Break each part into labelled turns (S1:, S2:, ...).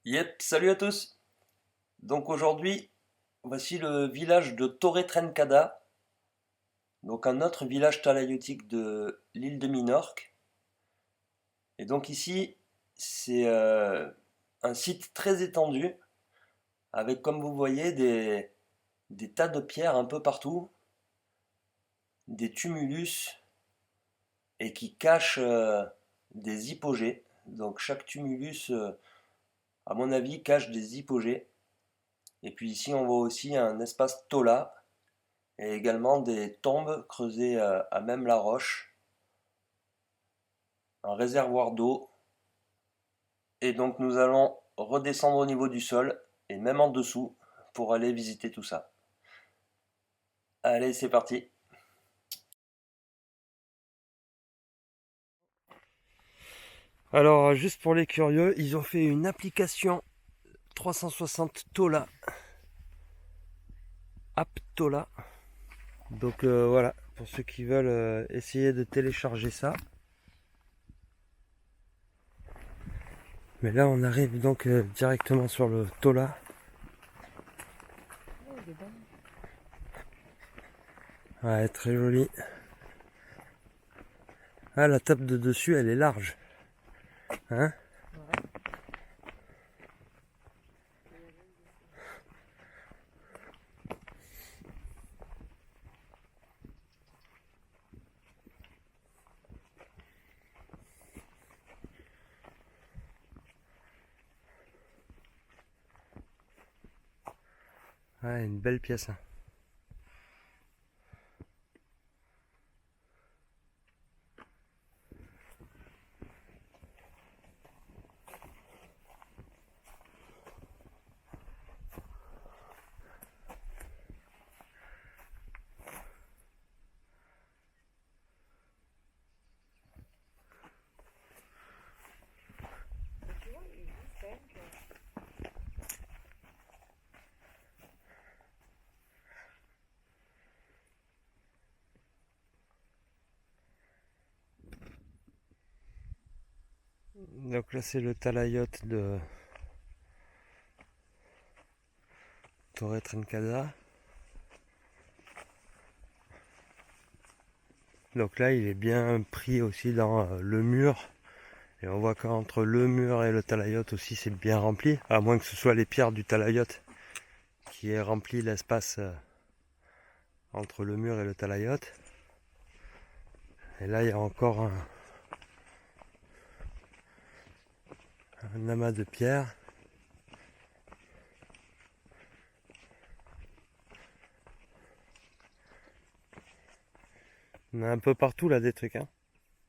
S1: Yep, salut à tous. Donc aujourd'hui, voici le village de Torre Trencada, donc un autre village talaïotique de l'île de Minorque. Et donc ici, c'est un site très étendu, avec comme vous voyez des tas de pierres un peu partout, des tumulus, et qui cachent des hypogées. Donc chaque tumulus, à mon avis, cache des hypogées. Et puis ici, on voit aussi un espace Tola, et également des tombes creusées à même la roche, un réservoir d'eau. Et donc nous allons redescendre au niveau du sol, et même en dessous, pour aller visiter tout ça. Allez, c'est parti. Alors, juste pour les curieux, ils ont fait une application 360 Tola, App Tola. Donc voilà, pour ceux qui veulent essayer de télécharger ça. Mais là, on arrive donc directement sur le Tola. Ouais, très joli. Ah, la table de dessus, elle est large. Hein? Ouais, une belle pièce. Hein. Donc là, c'est le talayote de Torre Trencada. Donc là, il est bien pris aussi dans le mur. Et on voit qu'entre le mur et le talayote aussi, c'est bien rempli. À moins que ce soit les pierres du talayote qui aient rempli l'espace entre le mur et le talayote. Et là, il y a encore un amas de pierres. On a un peu partout là des trucs. Hein.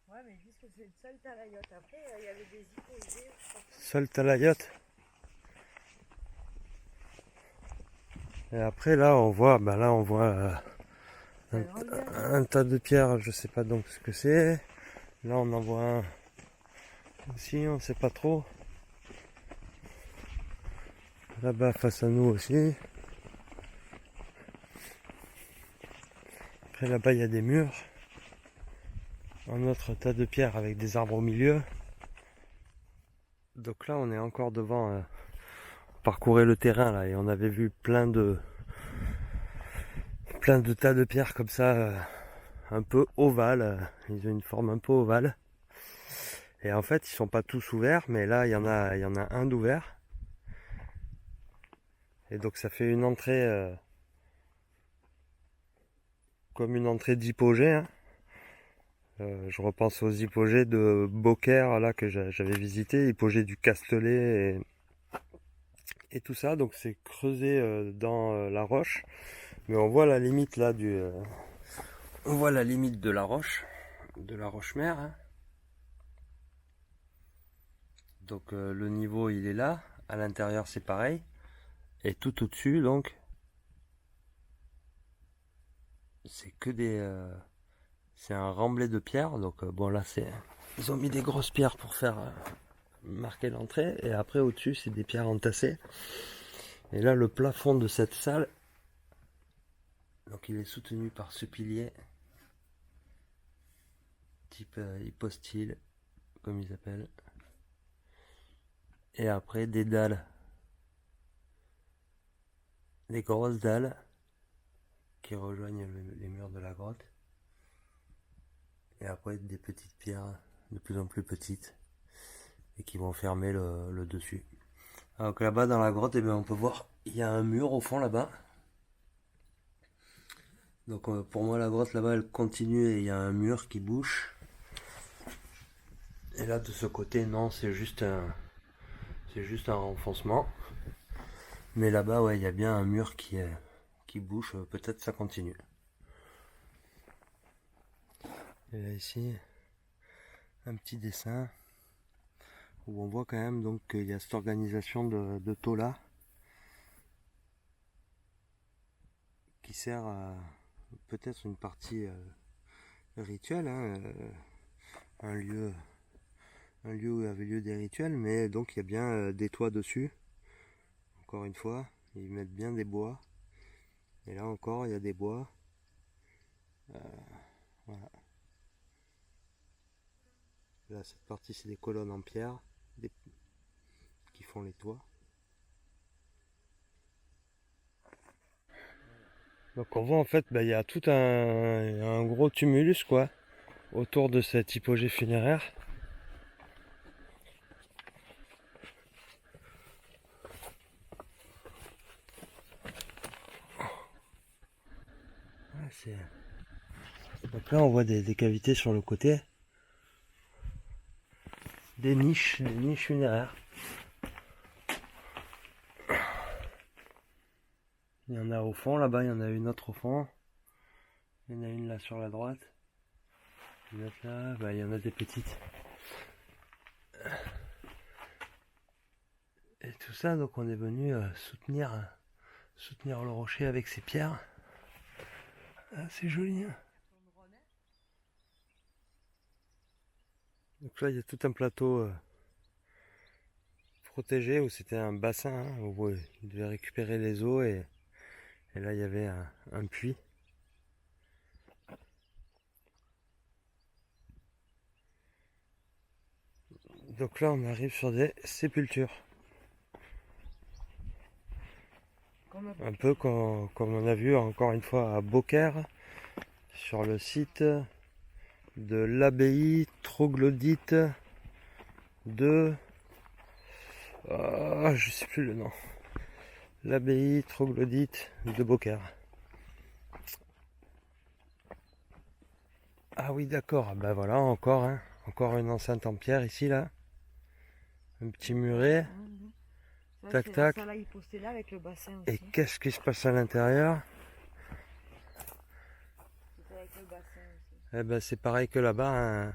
S2: Ouais, mais juste que c'est le seul talayote. Après, il y avait des hyposés.
S1: Seul talayote. Et après là, on voit,
S2: C'est un grand village.
S1: un tas de pierres. Je sais pas donc ce que c'est. Là, on en voit un aussi, on sait pas trop. Là-bas, face à nous aussi. Après, là-bas, il y a des murs. Un autre tas de pierres avec des arbres au milieu. Donc là, on est encore devant. On parcourait le terrain là et on avait vu plein de tas de pierres comme ça, un peu ovales. Ils ont une forme un peu ovale. Et en fait, ils sont pas tous ouverts, mais là, il y en a un d'ouvert. Et donc, ça fait une entrée comme une entrée d'hypogée. Hein. Je repense aux hypogées de Beaucaire là que j'avais visité, hypogée du Castellet et tout ça. Donc c'est creusé dans la roche, mais on voit la limite là on voit la limite de la roche mère. Hein. Donc le niveau il est là, à l'intérieur c'est pareil, et tout au-dessus donc c'est que c'est un remblai de pierres. Donc bon là c'est ils ont mis des grosses pierres pour faire marquer l'entrée, et après au-dessus c'est des pierres entassées. Et là, le plafond de cette salle, donc il est soutenu par ce pilier, type hypostyle, comme ils appellent. Et après des dalles, des grosses dalles qui rejoignent les murs de la grotte. Et après des petites pierres de plus en plus petites et qui vont fermer le dessus. Alors que là-bas dans la grotte, eh bien, on peut voir, il y a un mur au fond là-bas. Donc pour moi la grotte là-bas elle continue et il y a un mur qui bouge. Et là de ce côté non, c'est juste un renfoncement. Mais là-bas ouais il y a bien un mur qui bouge, peut-être ça continue. Et là ici un petit dessin où on voit quand même donc qu'il y a cette organisation de Tola qui sert à peut-être une partie rituelle, hein, un lieu où avait lieu des rituels, mais donc il y a bien des toits dessus. Encore une fois, ils mettent bien des bois. Et là encore, il y a des bois. Voilà. Là, cette partie, c'est des colonnes en pierre qui font les toits. Donc on voit en fait, il y a tout un gros tumulus quoi, autour de cette hypogée funéraire. Donc là on voit des cavités sur le côté, des niches funéraires. Il y en a au fond là-bas, il y en a une autre au fond. Il y en a une là sur la droite. Une autre là, il y en a des petites. Et tout ça, donc on est venu soutenir le rocher avec ses pierres. Ah, c'est joli. Hein. Donc là, il y a tout un plateau protégé où c'était un bassin hein, où il devait récupérer les eaux et là, il y avait un puits. Donc là, on arrive sur des sépultures. Un peu comme on a vu encore une fois à Beaucaire, sur le site de l'abbaye troglodyte de... je sais plus le nom. L'abbaye troglodyte de Beaucaire. Ah oui d'accord, voilà encore, hein, encore une enceinte en pierre ici là. Un petit muret. Tac tac.
S2: Ça, là, il postait là avec le bassin aussi.
S1: Et qu'est-ce qui se passe à l'intérieur?
S2: C'était avec le bassin aussi.
S1: Eh ben c'est pareil que là-bas, hein.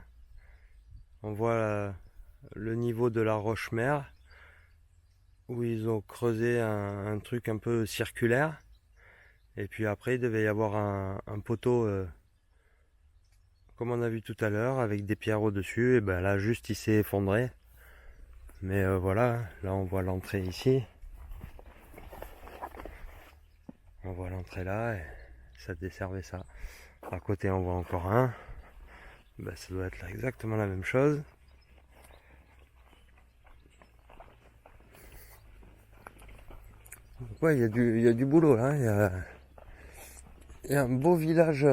S1: On voit le niveau de la roche-mère où ils ont creusé un truc un peu circulaire. Et puis après il devait y avoir un poteau comme on a vu tout à l'heure avec des pierres au-dessus. Et ben là juste il s'est effondré. Mais voilà, là on voit l'entrée ici. On voit l'entrée là et ça desservait ça. À côté on voit encore un. Ça doit être là exactement la même chose. Donc ouais, il y a du boulot là. Il y a un beau village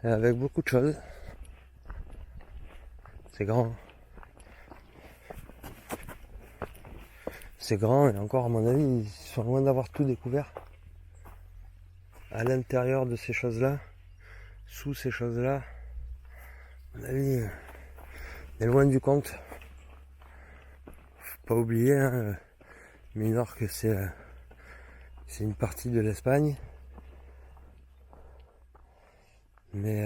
S1: avec beaucoup de choses. C'est grand. C'est grand et encore à mon avis ils sont loin d'avoir tout découvert. À l'intérieur de ces choses-là, sous ces choses-là, à mon avis, on est loin du compte. Faut pas oublier, hein, Minorque c'est une partie de l'Espagne. Mais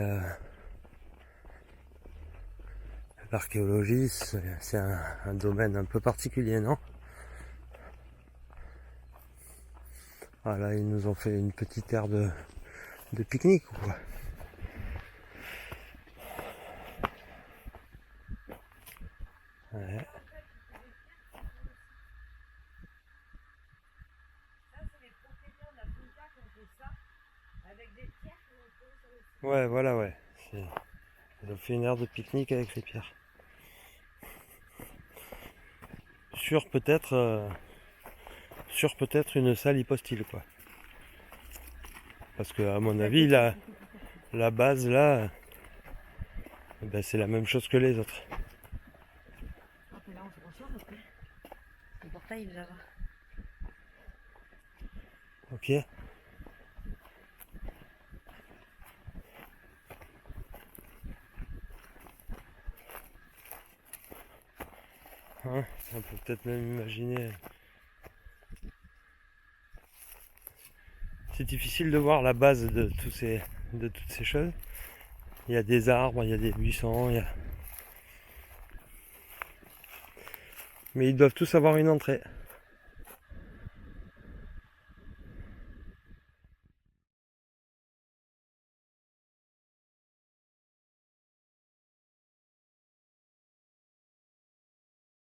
S1: l'archéologie c'est un domaine un peu particulier, non? Voilà, ils nous ont fait une petite aire de pique-nique quoi. Ouais. Ouais, voilà, ouais. Ils ont fait une aire de pique-nique avec les pierres.
S3: sur peut-être une salle hypostyle, quoi. Parce que à mon avis la base là, ben, c'est la même chose que les autres.
S2: Ah, puis là, on se ressort parce que le portail est là-bas.
S3: Ok. Hein, on peut peut-être même imaginer. C'est difficile de voir la base de toutes ces choses. Il y a des arbres, il y a des buissons, mais ils doivent tous avoir une entrée.